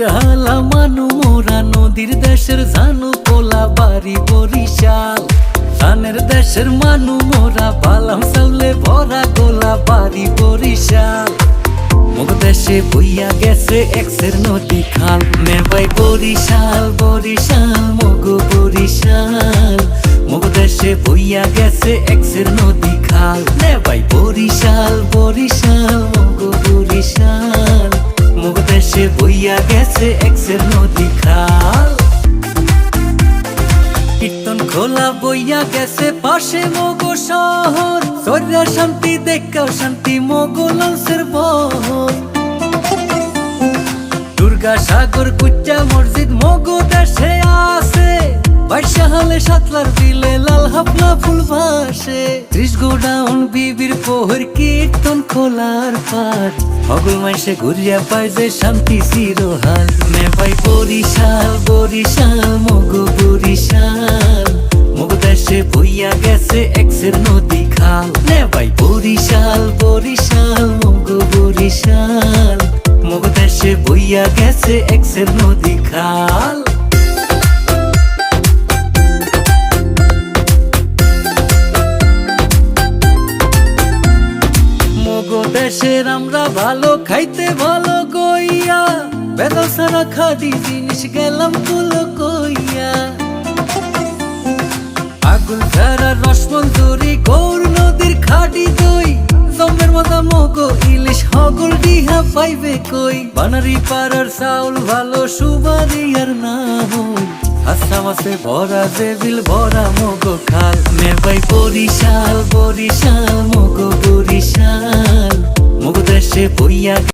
জ্বালা মানু মোরা নদীর দেশের জানু পোলা বাড়ি বরিশাল। ধানের দেশের মানু মোরা বালাম চাউলে ভরা গোলা বাড়ি বরিশাল। মুগ দেশে বইয়া গেছে এক্সের নদী খাল। নেবাই বরিশাল বরিশাল মগ বরিশাল। মুগ দেশে বইয়া গেছে এক্সের নদী খাল। নেবাই বরিশাল বরিশাল মগ বরিশাল। মুগ দেশে বইয়া গেছে এক্সের নদী খাল। কীর্তন খোলা বইয়া গেছে পাশে মগ শহর। সৈরা শান্তি দেখাও শান্তি মগ লঞ্চের বহর। দুর্গা সাগর কুচ্চা মসজিদ মগ দেশে আছে। বাইশাহালে সাতলার বিলে লাল হাফলা ফুল ভাসে। 30 গোডাউন বিবির পোহর কীর্তন খোলার পার। হগল মাইসে ঘুরিয়া পায় যে শান্তি চিরহাল। নেবাই বরিশাল বরিশাল মগ বরিশাল। মুগ দেশে বইয়া গেছে এক্সের নদী খাল। নেবাই বরিশাল বরিশাল মগ বরিশাল। মুগ দেশে বইয়া গেছে এক্সের নদী খাল। দেশের আমরা ভালো খাইতে ভালো গইয়া। বেদা সারা খাদি জিনিস গেলাম তুলো কইয়া। আগুন ধারা রসমঞ্জুরি গৌর নদীর খাটি দই। জমের মাথা মগ ইলিশ হগল ডিহা পাইবে কই। বানারি পাড়ার চাউল ভালো সুবারি আর না হই। হাসা মাছে ভরা জেবিল ভরা মগ খাল। নেবাই বরিশাল বরিশাল মগ বরিশাল। মুগ দেশে বইয়া